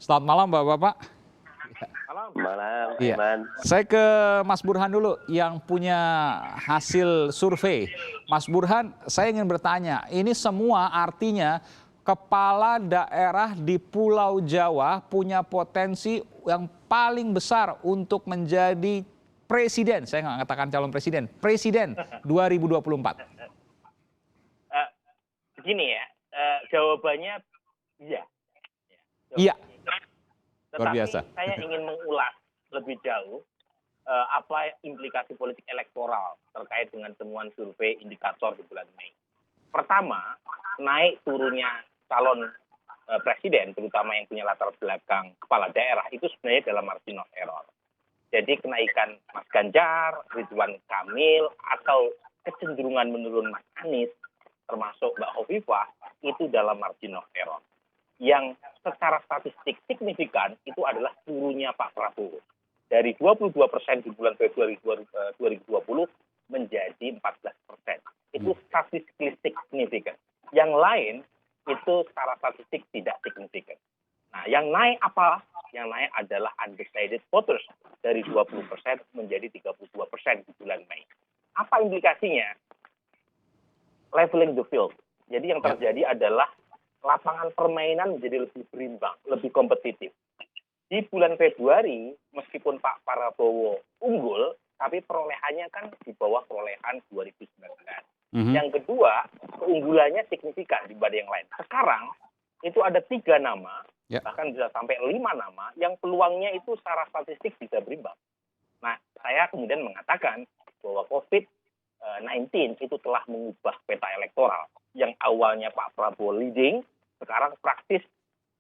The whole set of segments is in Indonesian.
Selamat malam Bapak-bapak. Malam, Iya. Iman. Saya ke Mas Burhan dulu yang punya hasil survei. Mas Burhan, saya ingin bertanya, ini semua artinya kepala daerah di Pulau Jawa punya potensi yang paling besar untuk menjadi presiden. Saya nggak katakan calon presiden, presiden 2024. Eh, Begini ya, jawabannya iya. Iya, luar Tetapi biasa. saya ingin mengulas lebih jauh apa implikasi politik elektoral terkait dengan temuan survei indikator di bulan Mei. Pertama, naik turunnya calon presiden, terutama yang punya latar belakang kepala daerah, itu sebenarnya dalam margin of error. Jadi kenaikan Mas Ganjar, Ridwan Kamil, atau kecenderungan menurun Mas Anies, termasuk Mbak Hovifah, itu dalam margin of error. Yang secara statistik signifikan itu adalah turunnya Pak Prabowo. Dari 22% di bulan Februari 2020 menjadi 14%. Itu statistik signifikan. Yang lain itu secara statistik tidak signifikan. Nah, yang naik apa? Yang naik adalah undecided voters dari 20% menjadi 32% di bulan Mei. Apa implikasinya? Leveling the field. Jadi yang terjadi adalah lapangan permainan menjadi lebih berimbang, lebih kompetitif. Di bulan Februari, meskipun Pak Prabowo unggul, tapi perolehannya kan di bawah perolehan 2019. Yang kedua, keunggulannya signifikan dibanding yang lain. Sekarang, itu ada 3 nama, bahkan bisa sampai 5 nama, yang peluangnya itu secara statistik bisa berimbang. Nah, saya kemudian mengatakan bahwa COVID-19 itu telah mengubah peta elektoral. Yang awalnya Pak Prabowo leading, sekarang praktis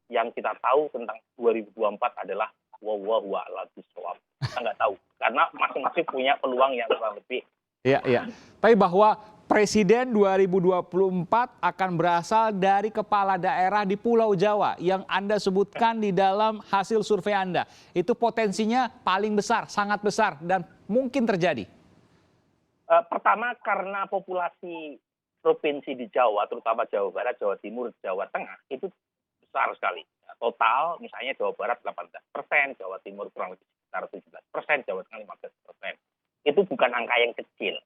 yang kita tahu tentang 2024 adalah wallahu a'lam bishawab. Kita nggak tahu karena masing-masing punya peluang yang kurang lebih. Iya. Tapi bahwa presiden 2024 akan berasal dari kepala daerah di Pulau Jawa yang Anda sebutkan di dalam hasil survei Anda. Itu potensinya paling besar, sangat besar dan mungkin terjadi. Pertama karena populasi provinsi di Jawa, terutama Jawa Barat, Jawa Timur, Jawa Tengah itu besar sekali. Total misalnya Jawa Barat 18%, Jawa Timur kurang lebih sekitar 17%, Jawa Tengah 15%. Itu bukan angka yang kecil.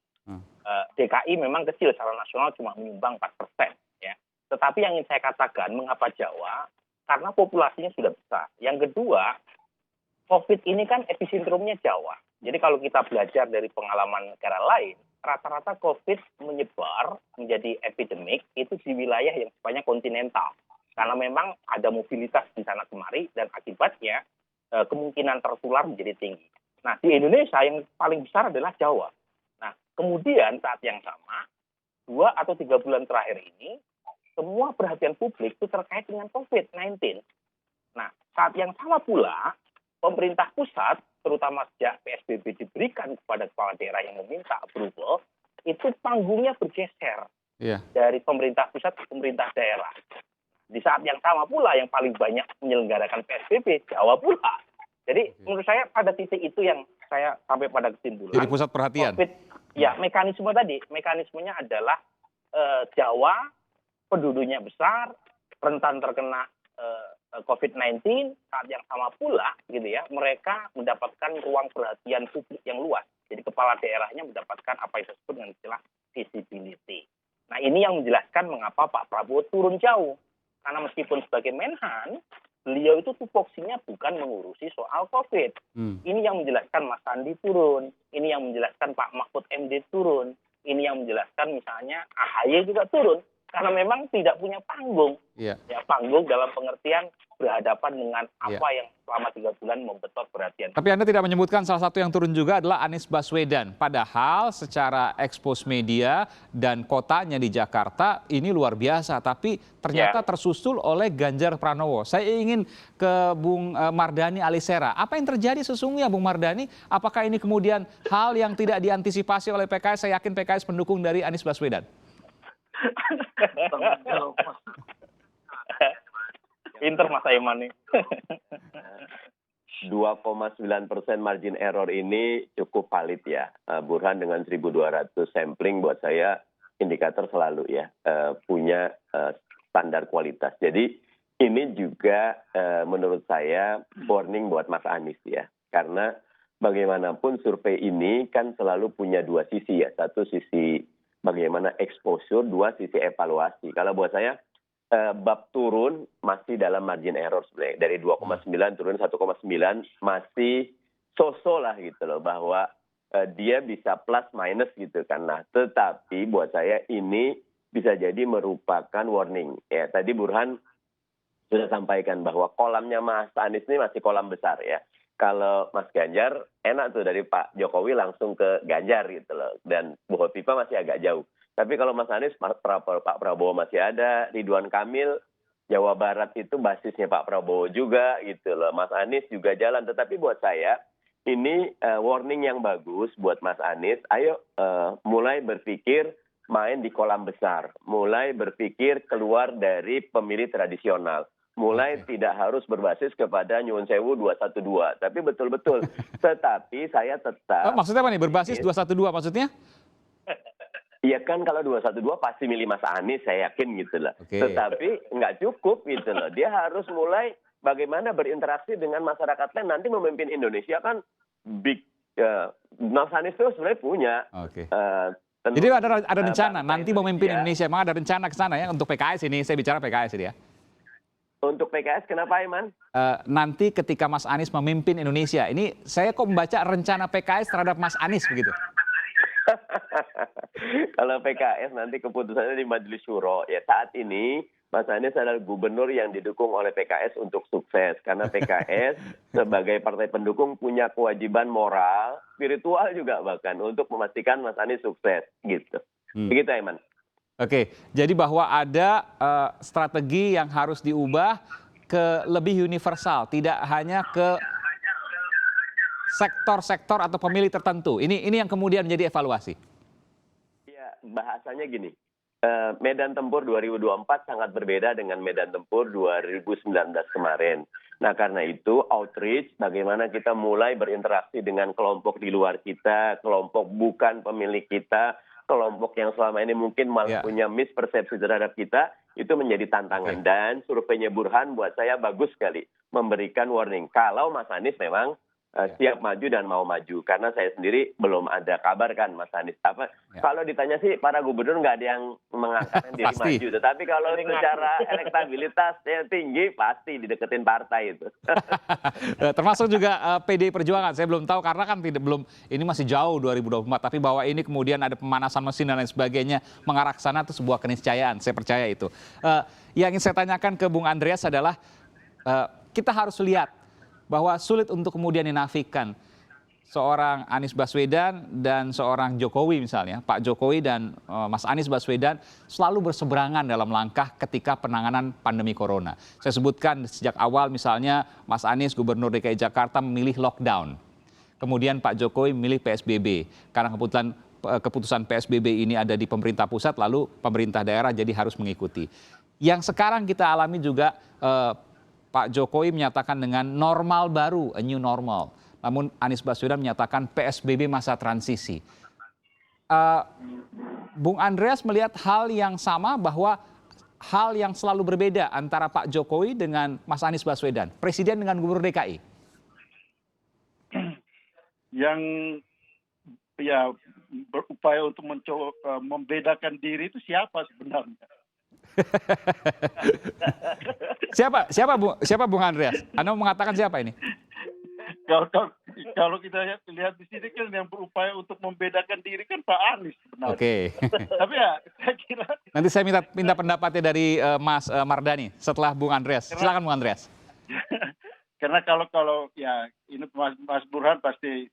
DKI memang kecil, secara nasional cuma menyumbang 4%. Ya. Tetapi yang ingin saya katakan, mengapa Jawa? Karena populasinya sudah besar. Yang kedua, COVID ini kan episentrumnya Jawa. Jadi kalau kita belajar dari pengalaman negara lain, rata-rata COVID menyebar menjadi epidemik itu di wilayah yang sifatnya kontinental. Karena memang ada mobilitas di sana kemari dan akibatnya kemungkinan tertular menjadi tinggi. Nah, di Indonesia yang paling besar adalah Jawa. Nah, kemudian saat yang sama, 2 atau 3 bulan terakhir ini, semua perhatian publik itu terkait dengan COVID-19. Nah, saat yang sama pula, pemerintah pusat, terutama sejak PSBB diberikan kepada kepala daerah yang meminta approval, itu panggungnya bergeser dari pemerintah pusat ke pemerintah daerah. Di saat yang sama pula yang paling banyak menyelenggarakan PSBB, Jawa pula. Jadi menurut saya pada titik itu yang saya sampai pada kesimpulan. Jadi pusat perhatian. Mekanismenya adalah Jawa, penduduknya besar, rentan terkena COVID-19, saat yang sama pula gitu ya, mereka mendapatkan ruang perhatian publik yang luas. Jadi kepala daerahnya mendapatkan apa yang disebut dengan istilah visibility. Nah, ini yang menjelaskan mengapa Pak Prabowo turun jauh. Karena meskipun sebagai Menhan, beliau itu tupoksinya bukan mengurusi soal COVID. Ini yang menjelaskan Mas Sandi turun, ini yang menjelaskan Pak Mahfud MD turun, ini yang menjelaskan misalnya AHY juga turun. Karena memang tidak punya panggung. Ya, panggung dalam pengertian berhadapan dengan apa yang selama 3 bulan membetot perhatian. Tapi Anda tidak menyebutkan salah satu yang turun juga adalah Anies Baswedan. Padahal secara expose media dan kotanya di Jakarta ini luar biasa. Tapi ternyata tersusul oleh Ganjar Pranowo. Saya ingin ke Bung Mardhani Alisera. Apa yang terjadi sesungguhnya Bung Mardhani? Apakah ini kemudian hal yang tidak diantisipasi oleh PKS? Saya yakin PKS pendukung dari Anies Baswedan. Pinter Mas Aiman nih. 2,9% margin error ini cukup valid ya. Burhan dengan 1.200 sampling buat saya indikator selalu ya punya standar kualitas. Jadi ini juga menurut saya warning buat Mas Anies ya. Karena bagaimanapun survei ini kan selalu punya dua sisi ya. Satu sisi bagaimana exposure, dua sisi evaluasi. Kalau buat saya bab turun masih dalam margin error sebenarnya. Dari 2,9 turun 1,9 masih so-so lah gitu loh. Bahwa dia bisa plus minus gitu kan. Nah, tetapi buat saya ini bisa jadi merupakan warning. Ya, tadi Burhan sudah sampaikan bahwa kolamnya Mas Anies ini masih kolam besar ya. Kalau Mas Ganjar enak tuh dari Pak Jokowi langsung ke Ganjar gitu loh. Dan Bu Hopipa masih agak jauh. Tapi kalau Mas Anies, Pak Prabowo masih ada, Ridwan Kamil, Jawa Barat itu basisnya Pak Prabowo juga gitu loh. Mas Anies juga jalan. Tetapi buat saya ini warning yang bagus buat Mas Anies. Ayo mulai berpikir main di kolam besar. Mulai berpikir keluar dari pemilih tradisional. Mulai tidak harus berbasis kepada Nyuwun Sewu 212. Tapi betul-betul. Tetapi saya tetap... Maksudnya apa nih? Berbasis 212 maksudnya? Iya kan kalau 212 pasti milih Mas Anies, saya yakin gitu loh. Oke. Tetapi nggak cukup gitu loh. Dia harus mulai bagaimana berinteraksi dengan masyarakat lain. Nanti memimpin Indonesia kan big... Mas Anies itu sebenarnya punya... Oke. Jadi ada rencana nanti memimpin Indonesia. Emang ada rencana ke sana ya untuk PKS ini. Saya bicara PKS ini ya. Untuk PKS kenapa Iman? Nanti ketika Mas Anies memimpin Indonesia, ini saya kok membaca rencana PKS terhadap Mas Anies begitu. Kalau PKS nanti keputusannya di Majelis Syuro. Ya saat ini Mas Anies adalah gubernur yang didukung oleh PKS untuk sukses. Karena PKS sebagai partai pendukung punya kewajiban moral, spiritual juga bahkan untuk memastikan Mas Anies sukses gitu. Begitu Iman. Oke, jadi bahwa ada strategi yang harus diubah ke lebih universal, tidak hanya ke sektor-sektor atau pemilih tertentu. Ini yang kemudian menjadi evaluasi. Ya, bahasanya gini. Medan tempur 2024 sangat berbeda dengan medan tempur 2019 kemarin. Nah, karena itu outreach, bagaimana kita mulai berinteraksi dengan kelompok di luar kita, kelompok bukan pemilih kita, kelompok yang selama ini mungkin malah punya mispersepsi terhadap kita, itu menjadi tantangan. Dan surveinya Burhan buat saya bagus sekali, memberikan warning. Kalau Mas Anies memang siap maju dan mau maju. Karena saya sendiri belum ada kabar kan Mas Anies. Kalau ditanya sih para gubernur nggak ada yang mengangkat diri maju. Tetapi kalau secara elektabilitasnya tinggi, pasti dideketin partai itu. Termasuk juga PDI Perjuangan. Saya belum tahu karena kan ini masih jauh 2024. Tapi bahwa ini kemudian ada pemanasan mesin dan lain sebagainya mengarah ke sana itu sebuah keniscayaan. Saya percaya itu. Yang ingin saya tanyakan ke Bung Andreas adalah kita harus lihat bahwa sulit untuk kemudian dinafikan seorang Anies Baswedan dan seorang Jokowi misalnya. Pak Jokowi dan Mas Anies Baswedan selalu berseberangan dalam langkah ketika penanganan pandemi corona. Saya sebutkan sejak awal misalnya Mas Anies Gubernur DKI Jakarta memilih lockdown. Kemudian Pak Jokowi memilih PSBB. Karena keputusan PSBB ini ada di pemerintah pusat, lalu pemerintah daerah jadi harus mengikuti. Yang sekarang kita alami juga Pak Jokowi menyatakan dengan normal baru, a new normal. Namun Anies Baswedan menyatakan PSBB masa transisi. Bung Andreas melihat hal yang sama bahwa hal yang selalu berbeda antara Pak Jokowi dengan Mas Anies Baswedan, Presiden dengan Gubernur DKI. Yang ya berupaya untuk mencoba membedakan diri itu siapa sebenarnya? Siapa Bung Andreas? Anda mau mengatakan siapa ini? Kalau kita lihat di sini kan yang berupaya untuk membedakan diri kan Pak Anies sebenarnya. Oke. Tapi ya saya kira nanti saya minta pendapatnya dari Mas Mardhani setelah Bung Andreas. Silakan Bung Andreas. Karena kalau ya ini Mas Burhan pasti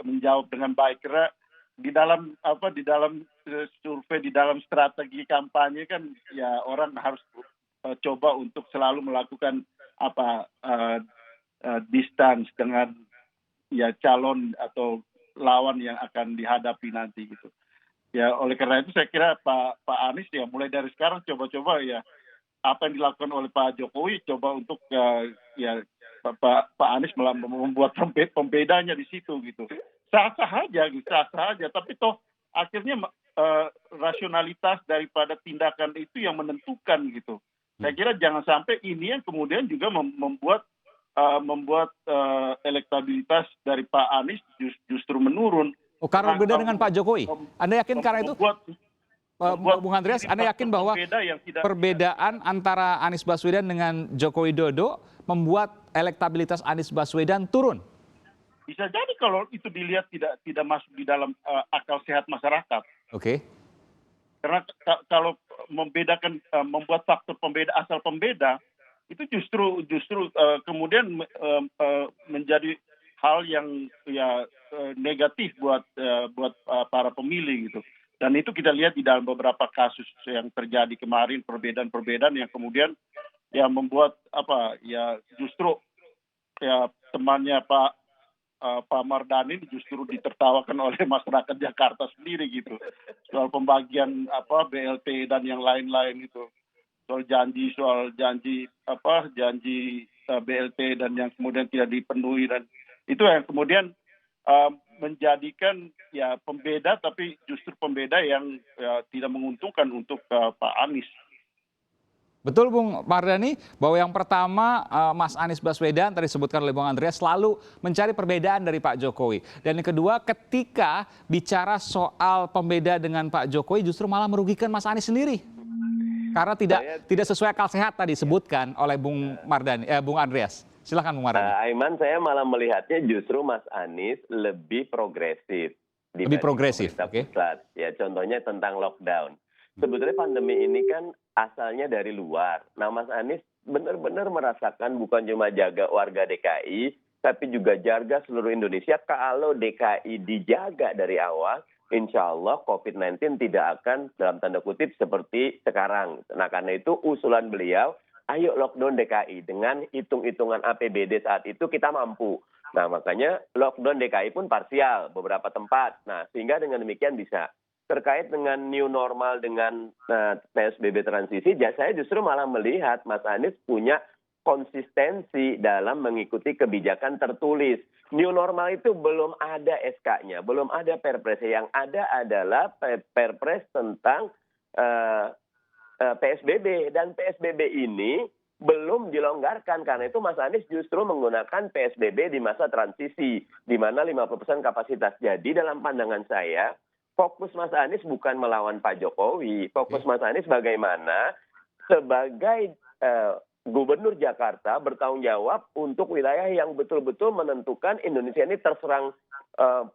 menjawab dengan baik, karena di dalam survei, di dalam strategi kampanye kan ya orang harus coba untuk selalu melakukan distance dengan ya calon atau lawan yang akan dihadapi nanti gitu. Ya oleh karena itu saya kira Pak Anies ya mulai dari sekarang coba-coba ya apa yang dilakukan oleh Pak Jokowi coba untuk Pak Anies membuat pembedanya di situ gitu. Sah-sah aja, tapi toh akhirnya rasionalitas daripada tindakan itu yang menentukan gitu. Saya kira jangan sampai ini yang kemudian juga membuat elektabilitas dari Pak Anies justru menurun. Oh, karena berbeda dengan Pak Jokowi. Anda yakin karena itu, Bung Andreas, Anda yakin bahwa perbedaan antara Anies Baswedan dengan Joko Widodo membuat elektabilitas Anies Baswedan turun? Bisa jadi kalau itu dilihat tidak masuk di dalam akal sehat masyarakat. Oke. Karena kalau membedakan, membuat faktor pembeda, asal pembeda, itu justru kemudian menjadi hal yang ya negatif buat para pemilih gitu. Dan itu kita lihat di dalam beberapa kasus yang terjadi kemarin, perbedaan-perbedaan yang kemudian ya membuat justru ya temannya Pak Mardhani justru ditertawakan oleh masyarakat Jakarta sendiri gitu. Soal pembagian BLT dan yang lain-lain itu. Soal janji BLT dan yang kemudian tidak dipenuhi, dan itu yang kemudian menjadikan ya pembeda, tapi justru pembeda yang tidak menguntungkan untuk Pak Anies. Betul Bung Mardhani, bahwa yang pertama Mas Anies Baswedan tadi disebutkan oleh Bung Andreas selalu mencari perbedaan dari Pak Jokowi. Dan yang kedua, ketika bicara soal pembeda dengan Pak Jokowi justru malah merugikan Mas Anies sendiri. Karena tidak sesuai akal sehat tadi disebutkan oleh Bung Andreas. Silakan Bung Mardhani. Aiman, saya malah melihatnya justru Mas Anies lebih progresif. Lebih progresif, oke. Ya, contohnya tentang lockdown. Sebetulnya pandemi ini kan asalnya dari luar. Nah, Mas Anies benar-benar merasakan bukan cuma jaga warga DKI, tapi juga jaga seluruh Indonesia. Kalau DKI dijaga dari awal, insya Allah COVID-19 tidak akan dalam tanda kutip seperti sekarang. Nah, karena itu usulan beliau, ayo lockdown DKI. Dengan hitung-hitungan APBD saat itu kita mampu. Nah, makanya lockdown DKI pun parsial, beberapa tempat. Nah, sehingga dengan demikian bisa. Terkait dengan new normal, dengan PSBB transisi, saya justru malah melihat Mas Anies punya konsistensi dalam mengikuti kebijakan tertulis. New normal itu belum ada SK-nya, belum ada perpres. Yang ada adalah perpres tentang PSBB. Dan PSBB ini belum dilonggarkan. Karena itu Mas Anies justru menggunakan PSBB di masa transisi, di mana 50% kapasitas. Jadi dalam pandangan saya, fokus Mas Anies bukan melawan Pak Jokowi. Fokus Mas Anies bagaimana sebagai Gubernur Jakarta bertanggung jawab untuk wilayah yang betul-betul menentukan Indonesia ini terserang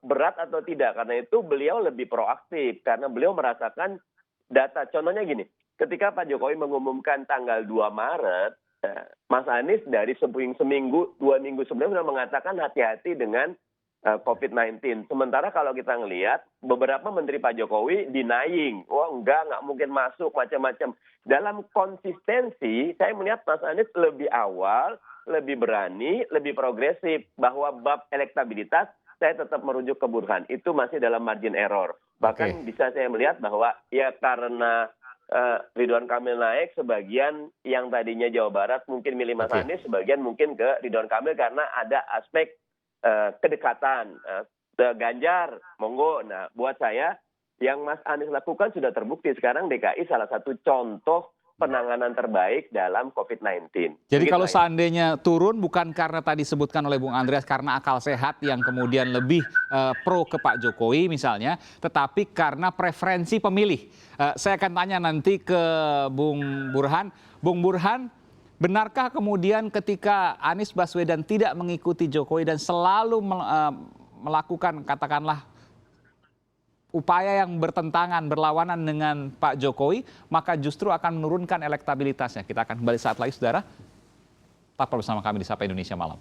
berat atau tidak. Karena itu beliau lebih proaktif. Karena beliau merasakan data. Contohnya gini, ketika Pak Jokowi mengumumkan tanggal 2 Maret, Mas Anies dari seminggu, 2 minggu sebelumnya sudah mengatakan hati-hati dengan COVID-19. Sementara kalau kita ngelihat beberapa menteri Pak Jokowi denying, enggak mungkin masuk, macam-macam. Dalam konsistensi, saya melihat Mas Anies lebih awal, lebih berani, lebih progresif. Bahwa bab elektabilitas, saya tetap merujuk ke Burhan. Itu masih dalam margin error. Bahkan bisa saya melihat bahwa ya karena Ridwan Kamil naik, sebagian yang tadinya Jawa Barat mungkin milih Mas Anies, sebagian mungkin ke Ridwan Kamil karena ada aspek kedekatan. Ganjar, monggo. Nah, buat saya yang Mas Anies lakukan sudah terbukti. Sekarang DKI salah satu contoh penanganan terbaik dalam COVID-19. Jadi kalau seandainya turun bukan karena tadi disebutkan oleh Bung Andreas karena akal sehat yang kemudian lebih pro ke Pak Jokowi misalnya, tetapi karena preferensi pemilih. Saya akan tanya nanti ke Bung Burhan. Bung Burhan, benarkah kemudian ketika Anies Baswedan tidak mengikuti Jokowi dan selalu melakukan katakanlah upaya yang bertentangan, berlawanan dengan Pak Jokowi, maka justru akan menurunkan elektabilitasnya? Kita akan kembali saat lagi, saudara. Tetap bersama kami di Sapa Indonesia Malam.